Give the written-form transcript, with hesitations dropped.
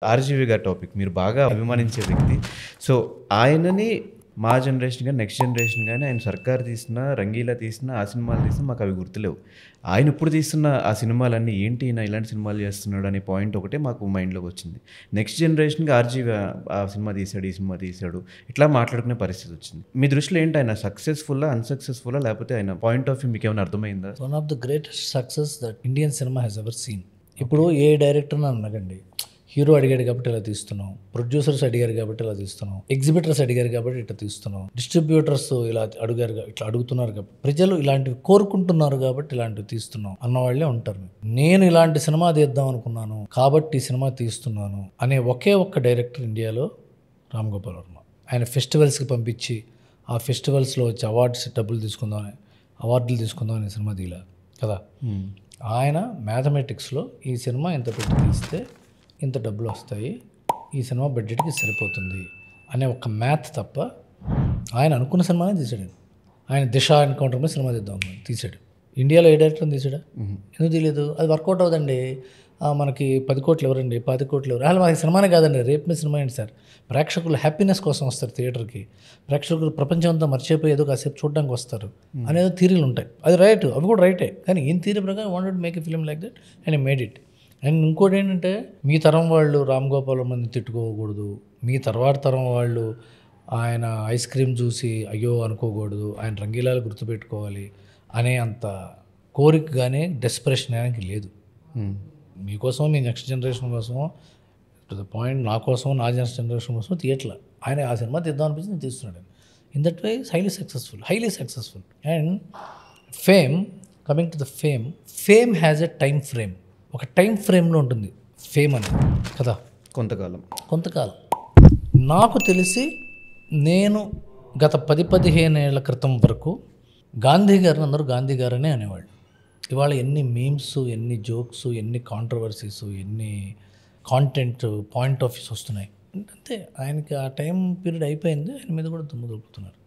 'RGV' గారి topic మీరు బాగా అభిమానించే వ్యక్తి. సో, ఆయనని మా జనరేషన్ గాని, నెక్స్ట్ జనరేషన్ గాని ఆయన 'సర్కార్' తీసినా, 'రంగీలా' తీసినా, ఆ సినిమాలు తీసినా మాకవి గుర్తులేవు. ఆయన ఇప్పుడు తీస్తున్న ఆ సినిమాలన్నీ ఏంటి ఈయన ఇలాంటి సినిమాలు చేస్తున్నాడు అనే పాయింట్ ఒకటే మాకు మైండ్‌లోకొచ్చింది. నెక్స్ట్ జనరేషన్‌కి 'ఆర్‌జీవి' ఆ సినిమా తీసాడు, ఈ సినిమా తీసాడు ఇట్లా మాట్లాడుకునే పరిస్థితొచ్చింది. మీ దృష్టిలో ఏంటి ఆయన సక్సెస్‌ఫుల్లా? అన్‌సక్సెస్‌ఫుల్లా? లేకపోతే ఆయన పాయింట్ ఆఫ్ వ్యూ మీకేమైనా అర్థమైందా? One of the greatest success that Indian cinema has ever seen. ఇప్పుడు ఏ డైరెక్టర్ అని అడగండి, హీరో అడిగాడు కాబట్టి ఇలా తీస్తున్నాం, ప్రొడ్యూసర్స్ అడిగారు కాబట్టి ఇలా తీస్తున్నాం, ఎగ్జిబిటర్స్ అడిగారు కాబట్టి ఇట్లా తీస్తున్నాం, డిస్ట్రిబ్యూటర్స్ ఇలా అడిగారు ఇట్లా అడుగుతున్నారు కాబట్టి, ప్రజలు ఇలాంటివి కోరుకుంటున్నారు కాబట్టి ఇలాంటివి తీస్తున్నాం అన్నవాళ్లే ఉంటారు. నేను ఇలాంటి సినిమా తీద్దాం అనుకున్నాను కాబట్టి ఈ సినిమా తీస్తున్నాను అనే ఒకే ఒక్క డైరెక్టర్ ఇండియాలో రామ్ గోపాల్ వర్మ. ఆయన ఫెస్టివల్స్కి పంపించి ఆ ఫెస్టివల్స్లో వచ్చి డబ్బులు తీసుకుందామని, అవార్డులు తీసుకుందాం అనే సినిమా తీలా కదా. ఆయన మ్యాథమెటిక్స్లో ఈ సినిమా ఇంత పెట్టి తీస్తే ఇంత డబ్బులు వస్తాయి, ఈ సినిమా బడ్జెట్కి సరిపోతుంది అనే ఒక మ్యాథ్ తప్ప ఆయన అనుకున్న సినిమానే తీసాడు. ఆయన దిశ ఎన్కౌంటర్ మీద సినిమా తీద్దాం తీసాడు. ఇండియాలో ఏ డైరెక్టర్ తీసాడా? ఎందుకు తెలియదు? అది వర్కౌట్ అవుదండి. మనకి 10 కోట్లు ఎవరండి, 20 కోట్లు ఎవరు? అసలు మనకి సినిమానే కాదండి, రేపు మీ సినిమా ఏంటి సార్? ప్రేక్షకులు హ్యాపీనెస్ కోసం వస్తారు థియేటర్కి, ప్రేక్షకులు ప్రపంచం అంతా మర్చిపోయి ఏదో కాసేపు చూడడానికి వస్తారు అనేది థీరీలు ఉంటాయి. అది రైట్, అవి కూడా రైటే. కానీ ఈయన థీరీ ప్రకారం wanted make a film like that and made it. And ఇంకోటి ఏంటంటే, మీ తరం వాళ్ళు రామ్ గోపాల్ వర్మని తిట్టుకోకూడదు, మీ తర్వాత తరం వాళ్ళు ఆయన ఐస్ క్రీమ్ చూసి అయ్యో అనుకోకూడదు, ఆయన రంగీలాలు గుర్తుపెట్టుకోవాలి అనే అంత కోరిక కానీ డెస్పరేషన్ ఆయనకి లేదు. మీకోసం, మీ నెక్స్ట్ జనరేషన్ కోసం, టు ద పాయింట్ నా కోసం, నా నెక్స్ట్ జనరేషన్ కోసం తీయట్లా. ఆయన ఆ సినిమా తీద్దాం అనిపించి నేను తీస్తున్నాడు. In that way highly successful. And fame, coming to the fame has a time frame. ఒక టైం ఫ్రేమ్లో ఉంటుంది ఫేమ్ అనేది కదా, కొంతకాలం. నాకు తెలిసి నేను గత 10-15 ఏళ్ల క్రితం వరకు గాంధీ గారిని అందరూ గాంధీ గారనే అనేవాళ్ళు. ఇవాళ ఎన్ని మీమ్స్, ఎన్ని జోక్స్, ఎన్ని కాంట్రవర్సీస్, ఎన్ని కాంటెంట్ పాయింట్ ఆఫ్ వ్యూస్ వస్తున్నాయి. అంతే, ఆయనకి ఆ టైం పీరియడ్ అయిపోయింది, ఆయన మీద కూడా దుమ్ము దులుపుతున్నారు.